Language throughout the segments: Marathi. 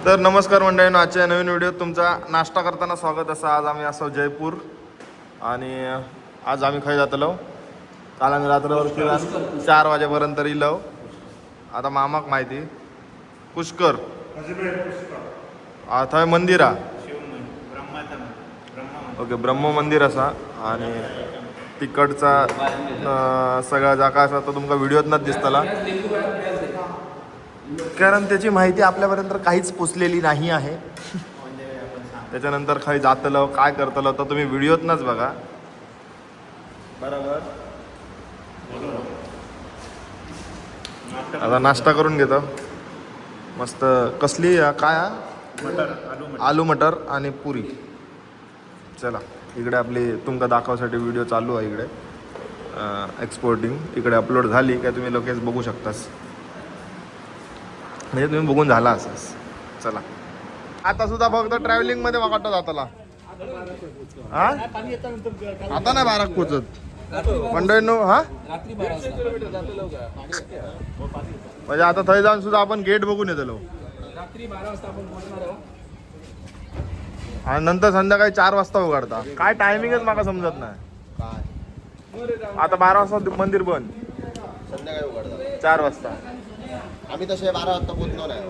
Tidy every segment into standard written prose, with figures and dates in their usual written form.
तर नमस्कार मंडळींनो, आजच्या नवीन व्हिडिओत तुमचा नाश्ता करताना स्वागत असं. आज आम्ही असो जयपूर आणि आज आम्ही खाई जातलो. काल आम्ही रात्रभर फिरा 4 वाजेपर्यंत इलो. आता मामाक माहिती पुष्कर थंय मंदिरा ओके ब्रह्म मंदिर असा आणि तिकडचा सगळा जागा असा तो तुमका व्हिडिओतनच दिसतला, कारण त्याची माहिती आपल्यापर्यंत काहीच पोचलेली नाही आहे. त्याच्यानंतर खाली जातलं काय करतलं तर तुम्ही व्हिडिओतनच बघा. बरोबर. आता नाश्ता करून घेतो मस्त. कसली काय आलू मटर आणि पुरी. चला इकडे आपली तुमका दाखवासाठी व्हिडिओ चालू आहे. इकडे एक्सपोर्टिंग इकडे अपलोड झाली काय तुम्ही लोकेश बघू शकतास, म्हणजे तुम्ही बघून झाला असंच. चला आता सुद्धा फक्त ट्रॅव्हलिंग मध्ये वाटत जाताला. हा आता नाही 12 पोचत मंडळींनो. हा म्हणजे आता थंय जाऊन सुद्धा आपण गेट बघून येतलो. आणि नंतर संध्याकाळी 4 वाजता उघडता. काय टायमिंगच मला समजत नाही. आता 12 वाजता मंदिर बंद, संध्याकाळी उघडतात 4 वाजता. आम्ही तसे 12 वाजता पोहोचलो नाही.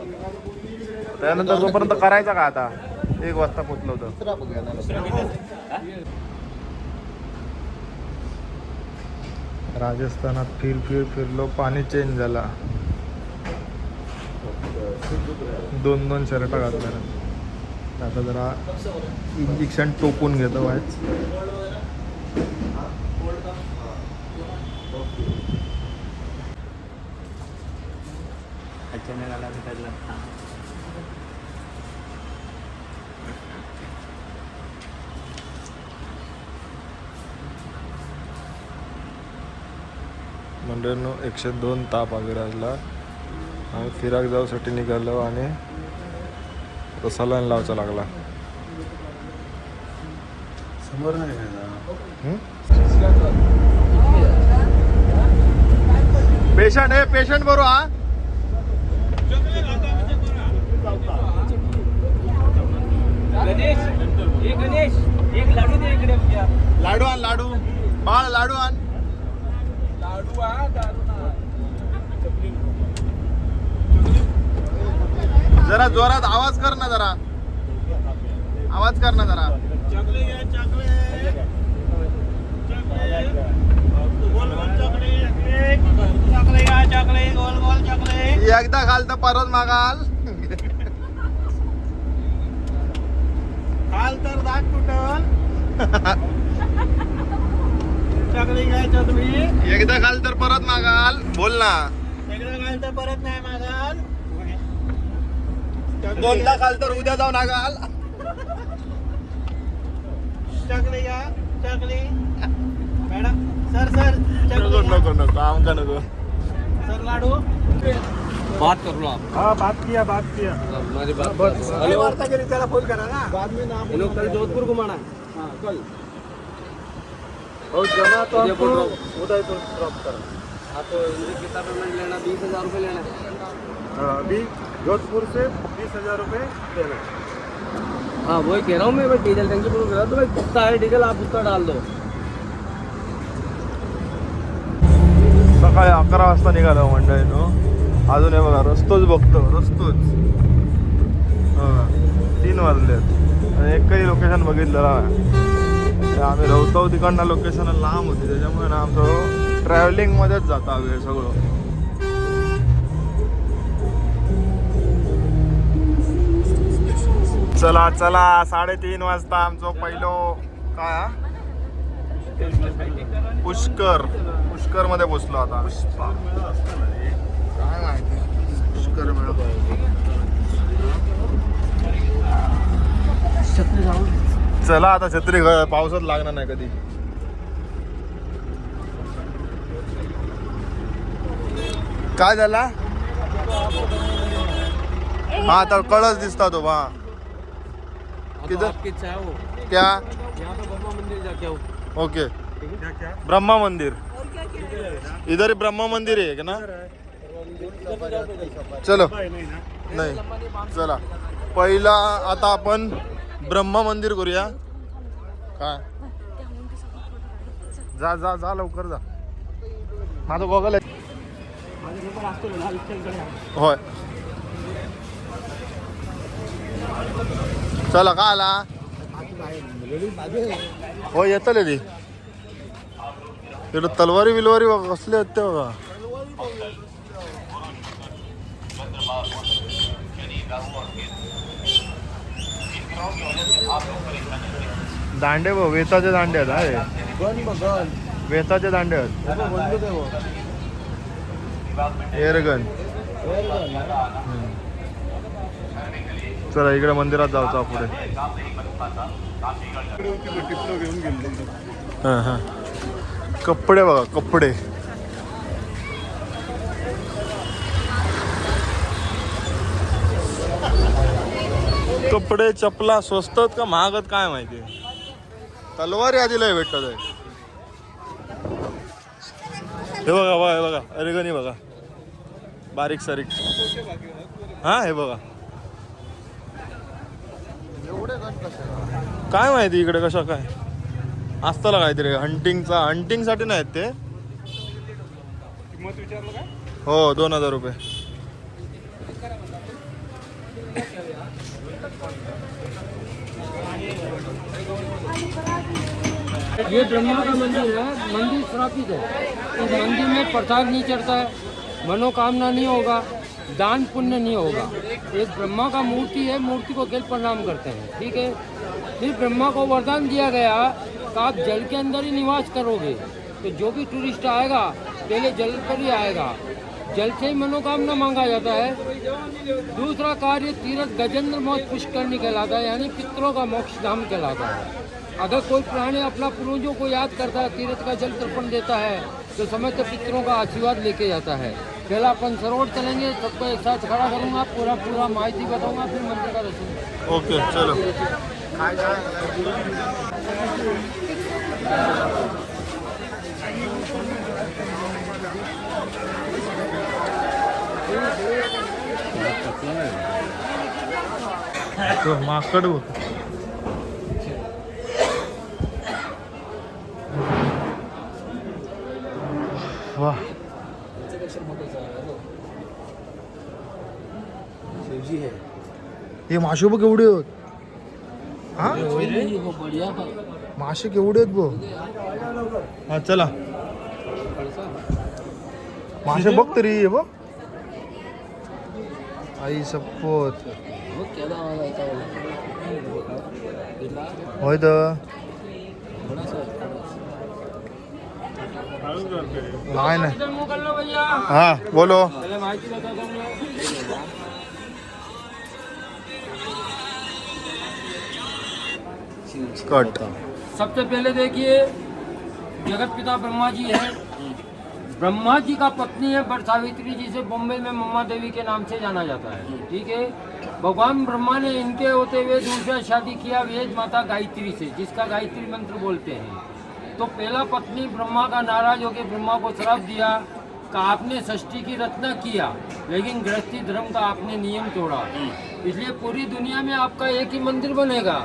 त्यानंतर जोपर्यंत करायचा का आता 1 वाजता पोचलो होतं. दुसरा बघूया ना. राजस्थानात फिरलो, पाणी चेंज झाला. 2 शर्ट घातल्या. आता जरा इंजेक्शन टोकून घेतो व्हायच. मंडळींनो 102 ताप अविराजला. आम्ही फिराक जाऊसाठी निघालो आणि तो सलाईन लावायचा लागला. समोर नाही पेशंट आहे, पेशंट बरो. हा गणेश एक लाडू दे इकडे. लाडू आण, लाडू बाळ, लाडू आण. जरा जोरात आवाज कर ना, जरा आवाज कर ना जरा. एकदा घाल तर परत मागाल. काल तर दात तुटल. चकली घ्यायचं तुम्ही. एकदा घाल तर परत मागाल. बोल ना. एकदा घाल तर परत नाही मागाल. 2दा घाल तर उद्या जाऊन मागाल. चकली घ्या, चकली. मॅडम सर चकली नको नको आमका नको. सर लाडू. बात कर लो आप. हाँ बात किया हमारी बात अरे वार्ता के लिए तेरा फोन करा ना बाद में नाम. ये लोग कल जोधपुर घुमाना है. हाँ कल. और जमा तो आपको उदय तो ड्रॉप कर. हाँ तो इनकी कितना पेमेंट लेना? 20,000 रुपये लेना है. अभी जोधपुर से 20,000 रुपये देना. हाँ वही कह रहा हूँ मैं. डीजल टंकी पूरा करा तो भाई कितना है डीजल आप उतना डाल दो. सकाळी 11 वाजता निघालो मंडळीनो. अजून हे बघा रस्तोच बघतो, रस्तोच 3 वाजलेत आणि एकही लोकेशन बघितलेलं नाही. आम्ही रवतो तिकडनं लोकेशन लांब होती, त्याच्यामुळे ना आमचं ट्रॅव्हलिंगमध्येच जाता वेळ सगळं. चला चला 3:30 वाजता आमचं पहिलो काय पुष्कर मध्ये पोचलो. आता काय माहिती पुष्कर मिळत. चला आता छत्री पावसात लागणार नाही कधी. काय झाला? हा तर कळस दिसता तो. हा किधर क्या? यहाँ पे ब्रह्मा मंदिर जाके आओ. ओके ब्रह्मा मंदिर इधर ही ब्रह्मा मंदिर है ना. चलो नहीं चला. पहिला आता आपण ब्रह्मा मंदिर करूया काय. जा जा जा लवकर जा. माझं गॉगल आहे. होय चला का आला हो येतले ती तिकडं तलवारी बिलवारी बघा कसले आहेत ते बघा. दांडे बघ वेताचे दांडे आहेत. वेताचे दांडे आहेत. एअरगन. चला इकडे मंदिरात जायचं पुढे. हां हां कपडे बघा कपडे. कपडे चपला स्वस्तात का महागात काय माहिती. तलवारी आधीला भेटत आहे. हे बघा बघा हे बघा अरेगनी बघा बारीक सारीक. हा हे बघा काय माहिती इकडे कशा काय असताला काहीतरी हंटिंग साठी नाही ते. हो 2000 रुपये. ये ब्रह्मा का मंदिर है. मंदिर श्रापित है. इस मंदिर में प्रसाद नहीं चढ़ता है, मनोकामना नहीं होगा, दान पुण्य नहीं होगा. एक ब्रह्मा का मूर्ति है, मूर्ति को केवल प्रणाम करते हैं. ठीक है. फिर ब्रह्मा को वरदान दिया गया कि आप जल के अंदर ही निवास करोगे. तो जो भी टूरिस्ट आएगा पहले जल पर ही आएगा. जल से ही मनोकामना मांगा जाता है. दूसरा कार्य तीर्थ गजेंद्र मोक्ष पुष्करणी कहलाता है, यानी पितरों का मोक्ष धाम कहलाता है. अगर कोई प्राणी अपना पूर्वजों को याद करता है, तीर्थ का जल तर्पण देता है, तो समस्त पितरों का आशीर्वाद लेके जाता है. पहला अपन सरोवर चलेंगे, सबको एक साथ खड़ा करूँगा, पूरा माहिती बताऊँगा, फिर मंदिर का दर्शन. ओके चलो. तो माकड वाह. हे मासे बघ केवढे आहेत. हा मासे केवढे आहेत बघ. हा चला मासे बघ तरी हे बघ. आई सपोत होय तर नाही. हा बोलो. कट. सबसे पहले देखिए जगत पिता ब्रह्मा जी है. ब्रह्मा जी का पत्नी है बट सावित्री, जिसे बॉम्बे में मम्मा देवी के नाम से जाना जाता है. ठीक है. भगवान ब्रह्मा ने इनके होते हुए दूसरा शादी किया वेद माता गायत्री से, जिसका गायत्री मंत्र बोलते हैं. तो पहला पत्नी ब्रह्मा का नाराज होकर ब्रह्मा को श्राप दिया कि आपने षष्ठी की रचना किया लेकिन गृहस्थी धर्म का आपने नियम तोड़ा, इसलिए पूरी दुनिया में आपका एक ही मंदिर बनेगा,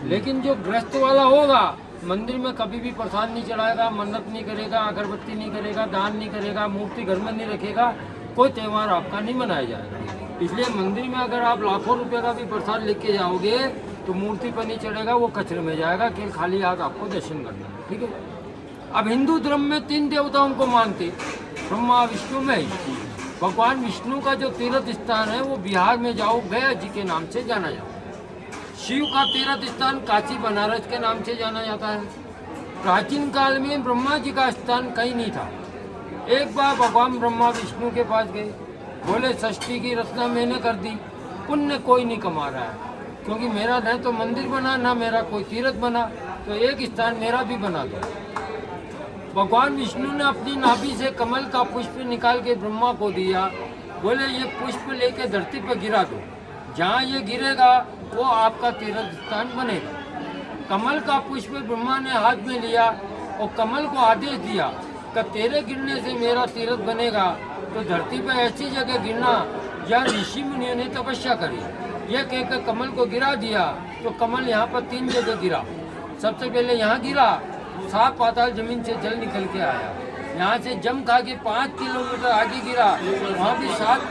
लेकिन जो गृहस्थ वाला होगा मंदिर में कभी भी प्रसाद नहीं चढ़ाएगा, मन्नत नहीं करेगा, अगरबत्ती नहीं करेगा, दान नहीं करेगा, मूर्ति घर में नहीं रखेगा, कोई त्यौहार आपका नहीं मनाया जाएगा. इसलिए मंदिर में अगर आप लाखों रुपए का भी प्रसाद लेके जाओगे तो मूर्ति पर नहीं चढ़ेगा, वो कचरे में जाएगा. केवल खाली हाथ आपको दर्शन करना है. ठीक है. अब हिंदू धर्म में 3 देवताओं को मानते, ब्रह्मा विष्णु महेश. भगवान विष्णु का जो तीर्थ स्थान है वो बिहार में जाओ गया जी के नाम से जाना जाता है. शिव का तीर्थ स्थान काशी बनारस के नाम से जाना जाता है. प्राचीन काल में ब्रह्मा जी का स्थान कहीं नहीं था. एक बार भगवान ब्रह्मा विष्णु के पास गए, बोले षष्ठी की रचना मैंने कर दी, पुण्य कोई नहीं कमा रहा है, क्योंकि मेरा न तो मंदिर बना ना मेरा कोई तीर्थ बना, तो एक स्थान मेरा भी बना दो. भगवान विष्णु ने अपनी नाभि से कमल का पुष्प निकाल के ब्रह्मा को दिया. बोले ये पुष्प लेके धरती पर गिरा दो, जहाँ ये गिरेगा वो आपका तीर्थ स्थान बनेगा. कमल का पुष्प ब्रह्मा ने हाथ में लिया और कमल को आदेश दिया कि तेरे गिरने से मेरा तीर्थ बनेगा, तो धरती पर ऐसी जगह गिरना जहाँ ऋषि मुनियों ने तपस्या करी. ये कहकर कमल को गिरा दिया तो कमल यहाँ पर 3 जगह गिरा। सबसे पहले यहाँ गिरा, 7 पाताल जमीन से जल निकल के आया। यहाँ से जम खा के 5 किलोमीटर आगे गिरा, वहाँ भी 7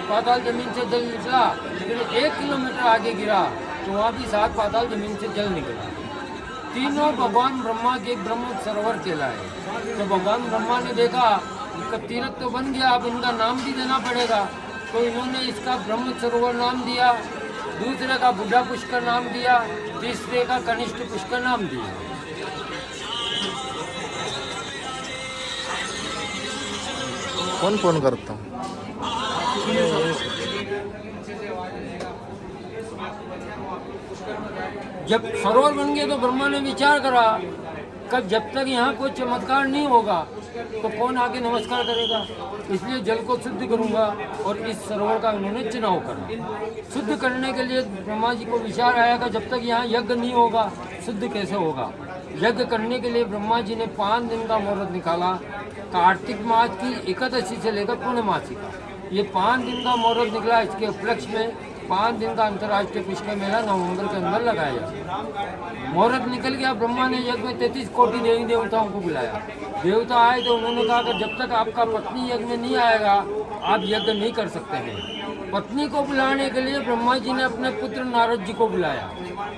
पाताल जमीन से जल निकला। फिर 1 किलोमीटर आगे गिरा तो वहाँ भी 7 पाताल जमीन से जल निकला। तीनों भगवान ब्रह्मा के ब्रह्म सरोवर कहलाए। तो भगवान ब्रह्मा ने देखा कि तीर्थ तो बन गया, अब इनका नाम भी देना पड़ेगा। तो इन्होंने इसका ब्रह्म सरोवर नाम दिया, दूसरे का बुढ़ा पुष्कर नाम दिया, तीसरे का कनिष्ठ पुष्कर नाम दिया। कौन फोन करता? जब सरोवर बन गए तो ब्रह्मा ने विचार करा कि जब तक यहाँ कोई चमत्कार नहीं होगा तो कौन आके नमस्कार करेगा, इसलिए जल को शुद्ध करूँगा। और इस सरोवर का उन्होंने चुनाव करा। शुद्ध करने के लिए ब्रह्मा जी को विचार आया कि जब तक यहाँ यज्ञ नहीं होगा शुद्ध कैसे होगा। यज्ञ करने के लिए ब्रह्मा जी ने 5 दिन का मुहूर्त निकाला, कार्तिक मास की एकादशी से लेकर पूर्णमासी का। ये 5 दिन का मुहूर्त निकला। इसके उपलक्ष्य में 5 दिन का अंतर्राष्ट्रीय पुष्कर मेला नवंबर के अंदर लगाया। मुहूर्त निकल गया, ब्रह्मा ने यज्ञ में 33 कोटि देवी देवताओं को बुलाया। देवता आए तो उन्होंने कहा कि जब तक आपका पत्नी यज्ञ में नहीं आएगा आप यज्ञ नहीं कर सकते हैं। पत्नी को बुलाने के लिए ब्रह्मा जी ने अपने पुत्र नारद जी को बुलाया।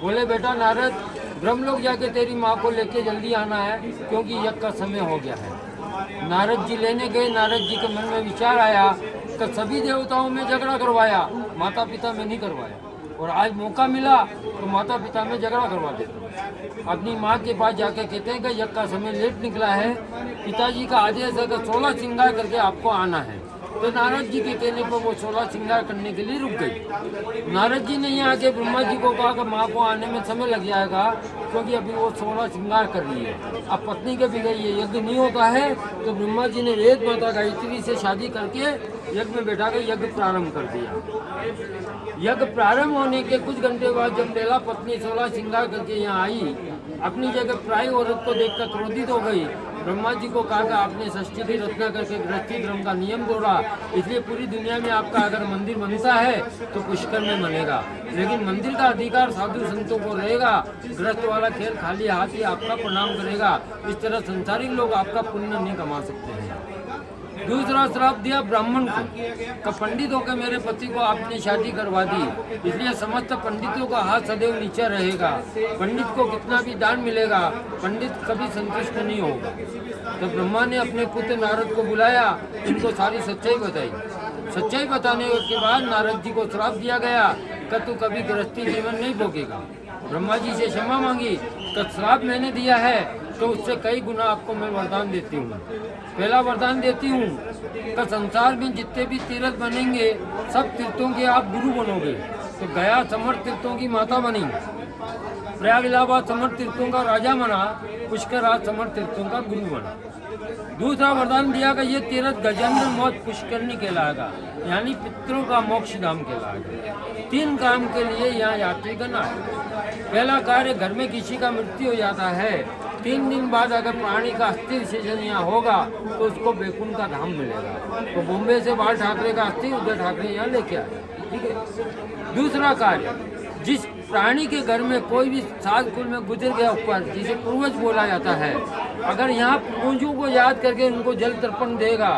बोले बेटा नारद, ब्रह्मलोक जाके तेरी माँ को लेके जल्दी आना है क्योंकि यज्ञ का समय हो गया है। नारद जी लेने गए। नारद जी के मन में विचार आया कि सभी देवताओं में झगड़ा करवाया, माता पिता में नहीं करवाया, और आज मौका मिला तो माता पिता में झगड़ा करवा देते हैं। अपनी माँ के पास जाके कहते हैं कि यज्ञ का समय लेट निकला है, पिताजी का आदेश है कि 16 श्रृंगार करके आपको आना है। तो नारद जी के कहने पर वो 16 श्रृंगार करने के लिए रुक गई। नारद जी ने यहाँ आके ब्रह्मा जी को कहा कि माँ को आने में समय लग जाएगा क्योंकि अभी वो 16 श्रृंगार कर रही है। अब पत्नी के भी गई है, यज्ञ नहीं होता है। तो ब्रह्मा जी ने वेद माता गायत्री से शादी करके यज्ञ में बैठा कर यज्ञ प्रारंभ कर दिया। यज्ञ प्रारंभ होने के कुछ घंटे बाद जब पहला पत्नी 16 श्रृंगार करके यहाँ आई, अपनी जगह प्राय औरत को देखकर क्रोधित हो गई। ब्रह्मा जी को कहा कि आपने षष्ठी की रचना करके गृहस्थी धर्म का नियम तोड़ा, इसलिए पूरी दुनिया में आपका अगर मंदिर बनता है तो पुष्कर में बनेगा, लेकिन मंदिर का अधिकार साधु संतों को रहेगा। गृहस्थ वाला खेल खाली हाथ ही आपका प्रणाम करेगा। इस तरह संसारिक लोग आपका पुण्य नहीं कमा सकते हैं। दूसरा श्राप दिया ब्राह्मण को, पंडित होकर मेरे पति को आपने शादी करवा दी, इसलिए समस्त पंडितों का हाथ सदैव नीचे रहेगा। पंडित को कितना भी दान मिलेगा, पंडित कभी संतुष्ट नहीं होगा। तो ब्रह्मा ने अपने पुत्र नारद को बुलाया, इनको सारी सच्चाई बताई। सच्चाई बताने के बाद नारद जी को श्राप दिया गया कि तू कभी गृहस्थी जीवन नहीं भोगेगा। ब्रह्मा जी से क्षमा मांगी कि श्राप मैंने दिया है तो उससे कई गुना आपको मैं वरदान देती हूँ। पहला वरदान देती हूँ कि संसार में जितने भी तीर्थ बनेंगे सब तीर्थों के आप गुरु बनोगे। तो गया समर्थ तीर्थों की माता बनी, प्रयाग इलाहाबाद समर्थ तीर्थों का राजा बना, पुष्कर राज समर्थ तीर्थों का गुरु बना। दूसरा वरदान दिया कि ये तीर्थ गजेंद्र मौत पुष्करणी कहलाएगा, यानी पितरों का मोक्ष धाम कहलाएगा। 3 काम के लिए यहाँ यात्रीगण आए। पहला कार्य, घर में किसी का मृत्यु हो जाता है, 3 दिन बाद अगर प्राणी का अस्थि विसर्जन यहाँ होगा तो उसको बैकुंठ का धाम मिलेगा। तो बॉम्बे से बाल ठाकरे का अस्थि उद्धव ठाकरे यहाँ लेके आए, ठीक है। दूसरा कार्य, जिस प्राणी के घर में कोई भी सात कुल में गुजर गया ऊपर, जिसे पूर्वज बोला जाता है, अगर यहाँ पूर्वजों को याद करके उनको जल तर्पण देगा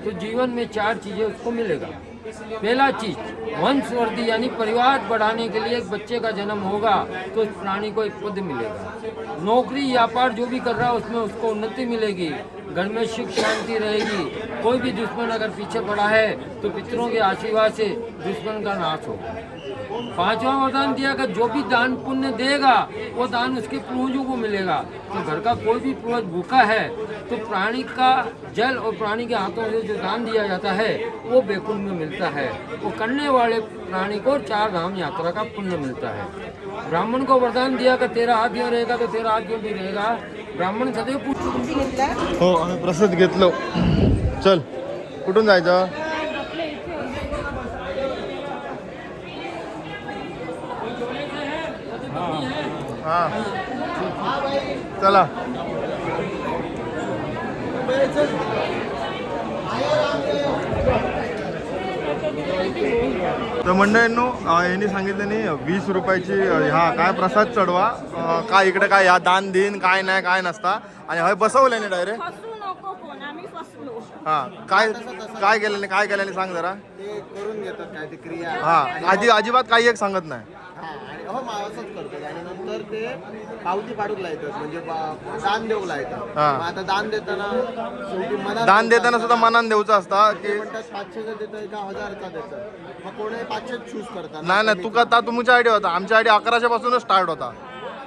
तो जीवन में 4 चीजें उसको मिलेगा। पहला चीज, वंशवृद्धि यानी परिवार बढ़ाने के लिए एक बच्चे का जन्म होगा तो उस प्राणी को एक पद मिलेगा। नौकरी व्यापार जो भी कर रहा है उसमें उसको उन्नति मिलेगी। घर में सुख शांति रहेगी। कोई भी दुश्मन अगर पीछे पड़ा है तो पितरों के आशीर्वाद से दुश्मन का नाश होगा। 5वां वरदान दिया कि जो भी दान पुण्य देगा वो दान उसके पूर्वजों को मिलेगा। तो घर का कोई भी पूर्वज भूखा है तो प्राणी का जल और प्राणी के हाथों से जो दान दिया जाता है वो बैकुंठ में मिलता है। वो करने वाले प्राणी को 4 धाम यात्रा का पुण्य मिलता है। ब्राह्मण को वरदान दिया कि तेरा हाथ यूँ रहेगा तो तेरा हाथ यूँ भी रहेगा। ब्राह्मण सदैव हो, आम्ही प्रसाद घेतलो। चल, कुठून जायचं? हाँ, चला। तर मंडळींनो यांनी सांगितलं नाही 20 रुपयाची हा काय प्रसाद चढवा काय इकडे काय या दान दिन काय नाही काय नसता आणि हय बसवलं नाही डायरेक्ट. फसू नको कोण आम्ही फसलो. हा काय केल्याने सांग जरा. ते करून घेतात काय ते क्रिया. हा अजिबात काही एक सांगत नाही. हा आणि असंच करतात आणि नंतर ते पावती पाडूक लायतात म्हणजे दान देऊ लायतात. हा. मग आता दान देताना शेवटी मनात दान देताना सुद्धा मनान देऊचं असता ते की म्हणतात 500चा देतोय का 1000चा देतोय. मग कोणी 500 चूज करतात. नाही तुका तुमच्या आयडी होता आमच्या आयडी 1100 पासूनच स्टार्ट होता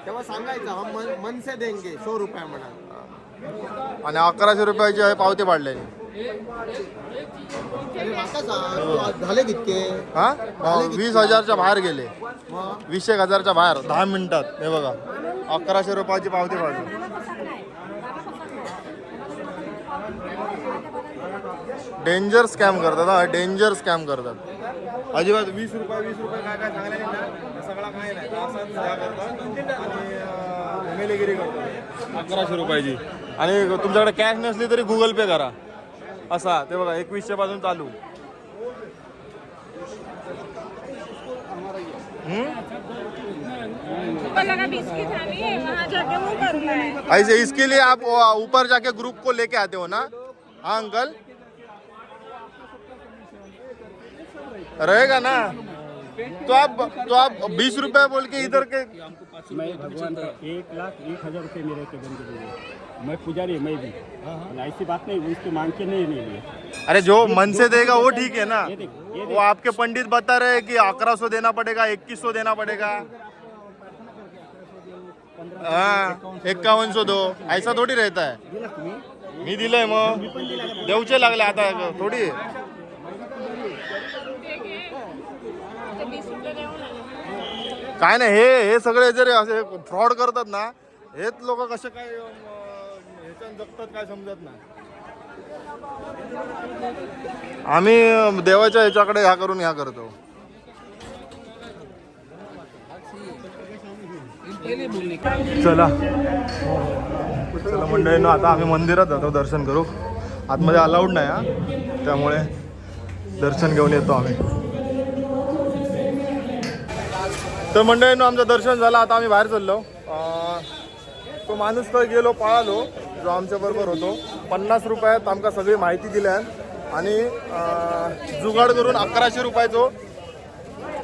तेव्हा सांगायचं हम मन से देंगे 100 रुपये म्हणा. आणि 1100 रुपयाची आहे पावती पाडलेली. अरे माका सांग झाले कितके. हा 20,000च्या बाहेर गेले. मग 20,000च्या बाहेर 10 मिनिटात. हे बघा 1100 रुपयाची पावती पाडली. डेंजर स्कॅम करतात हा डेंजर स्कॅम करतात अजिबात. 20 रुपये काय सांगले ना सगळा काय नाही असंच ह्या करतात आणि मेलेगिरी करतात 1100 रुपयाची. आणि तुमच्याकडे कॅश नसली तरी गुगल पे करा असा. ते बघा 2100 पासून चालू. बिस्किट हमी वहाँ जाके वो करना है. ऐसे इसके लिए आप ऊपर जाके ग्रुप को लेके आते हो ना. हाँ अंकल रहेगा ना. तो आप 20 रुपए बोल के इधर के. मैं भगवान का 1,01,000 रुपये मेरे कदम के लिए. मैं पुजारी मैं भी ऐसी बात नहीं उसको मांग के नहीं लिए. अरे जो मन से देगा वो ठीक है ना. ये देख वो आपके पंडित बता रहे हैं कि 1100 देना पड़ेगा 2100 देना पड़ेगा. हाँ 5100 दो ऐसा थोड़ी रहता है. दिला तुम्ही. मी दिलंय मग देऊचे लागले आता थोडी. काय नाही हे सगळे जर असे फ्रॉड करतात ना हेच लोक कसे काय ह्याच्यात जगतात काय समजत नाही. आम्ही देवाच्या ह्याच्याकडे ह्या करून ह्या करतो. चला मंडळींनो आता आम्ही मंदिरात जातो दर्शन करू. आतमध्ये अलाउड नाही हा त्यामुळे दर्शन घेऊन येतो आम्ही. तर मंडळींनो आमचं दर्शन झालं. आता आम्ही बाहेर चाललो. तो माणूस तर गेलो पळालो जो आमच्या बरोबर होतो. 50 रुपयात आमका सगळी माहिती दिल्या आणि जुगाड करून 1100 रुपयाचो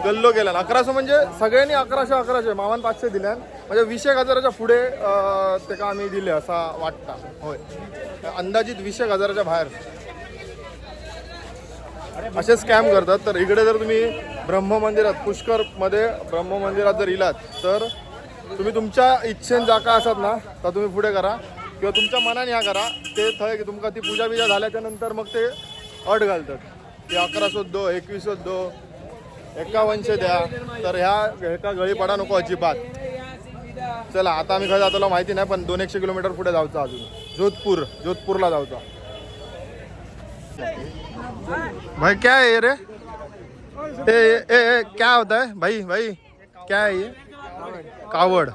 गल्लो गेला. 1100 म्हणजे सगळ्यांनी 1100 मामान 500 दिल्यान म्हणजे 20,000च्या पुढे ते का आम्ही दिले असा वाटता. होय अंदाजित 20,000च्या बाहेर असे स्कॅम करतात. तर इकडे जर तुम्ही ब्रह्ममंदिरात पुष्करमध्ये ब्रह्ममंदिरात जर इलात तर तुम्ही तुमच्या इच्छेन जाका असतात ना तर तुम्ही पुढे करा किंवा तुमच्या मनाने ह्या करा. ते थंय की तुमका ती पूजा बिजा झाल्याच्या नंतर मग ते अट घालतात की 1100 दो 2100 दो 5100 द्या. तर ह्या गळी पडा नको अजिबात. चला आता आम्ही खरं जातो माहिती नाही पण 200 किलोमीटर पुढे जायचं अजून जोधपूरला जायचं. भाई क्या है ये रे ए क्या होता है भाई क्या है ये. कावड़.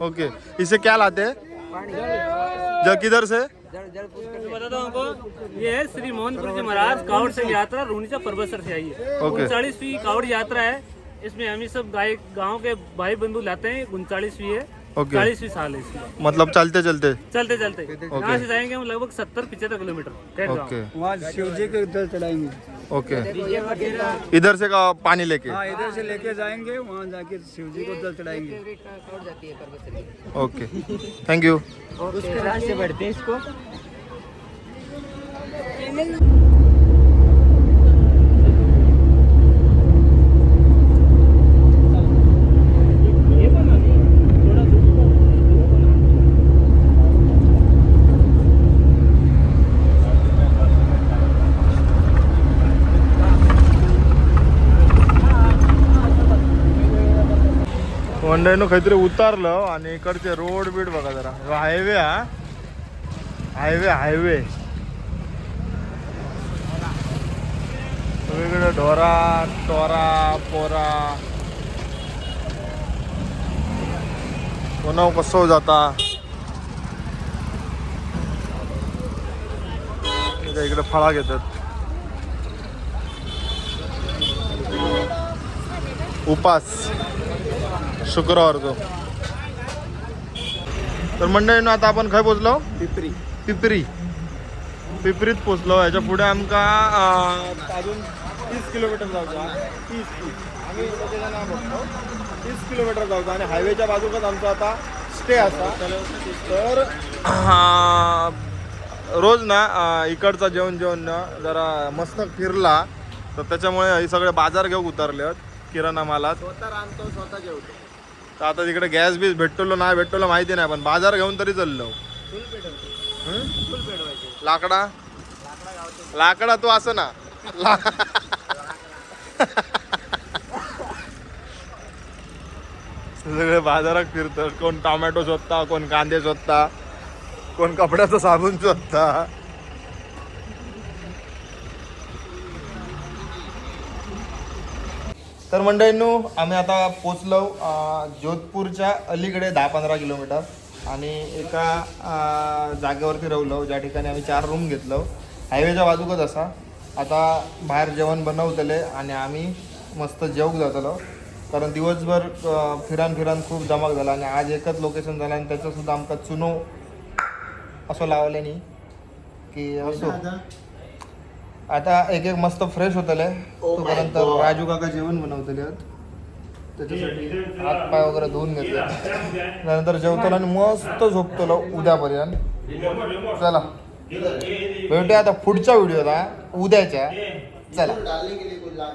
ओके इसे क्या लाते हैं किधर से. बताता हूँ आपको ये है श्री मोहनपुर जी महाराज कावड़ संघ यात्रा रूणीचा परबसर से आई है. ओके 39वीं कावड़ यात्रा है. इसमें हम सब गांव के भाई बंधु लाते हैं. 39वीं है. ओके 40वीं साल है इसकी. मतलब चलते चलते यहाँ से जाएंगे हम लगभग 70-75 किलोमीटर. ओके वहाँ शिव जी के उधर चढ़ाएंगे. ओके इधर से का पानी लेके. हाँ इधर से लेके जाएंगे वहाँ जाके शिव जी को उधर चढ़ाएंगे. Okay thank you. से बढ़ते हैं इसको. मंडळीनं काहीतरी उतारलं आणि इकडचे रोड बीड बघा जरा. हायवे हायवे सगळीकडे ढोरा टोरा पोरा कोणाव कसं जाता. इकडे फळा घेतात. उपास शुक्रवारचो. तर मंडळींनो आता आपण खंय पोचलो? पिपरी. पिपरीत पोचलो. ह्याच्या पुढे आमका अजून 30 किलोमीटर जाऊचा. 30 आम्ही त्याचं नाव बघतो. 30 किलोमीटर जाऊचा आणि हायवेच्या बाजूकच आमचा आता स्टे असा. तर रोज ना इकडचा जेवण ना जरा मस्त फिरला तर त्याच्यामुळे हे सगळे बाजार घेऊन उतरले किराणा मालात. स्वतः रांधतो स्वतः जेवतो. तर आता तिकडे गॅस बीस भेटतो नाही भेटतो माहिती नाही, पण बाजार घेऊन तरी चाललो. लाकडा तू असं ना सगळे बाजारात फिरतात. कोण टोमॅटो शोधता, कोण कांदे शोधता, कोण कपड्याचं साबण शोधता. तर मंडळींनो आम्ही आता पोचलो जोधपूरच्या अलीकडे 10-15 किलोमीटर आणि एका जागेवरती राहिलो ज्या ठिकाणी आम्ही 4 रूम घेतलो. हायवेच्या बाजूकच असा. आता बाहेर जेवण बनवतले आणि आम्ही मस्त जेवूक जातलो, कारण दिवसभर फिरान खूप धमाक झाला आणि आज एकच लोकेशन झालं आणि त्याचंसुद्धा आमका चुनो असं लावले नाही की असो. आता एक मस्त फ्रेश होतले. तोपर्यंत राजू काका जेवण बनवतले त्याच्यासाठी हातपाय वगैरे धुवून घेतले. त्यानंतर जेवतलो आणि मस्त झोपतलो उद्यापर्यंत. चला भेटूया आता पुढच्या व्हिडिओला उद्याच्या. चला.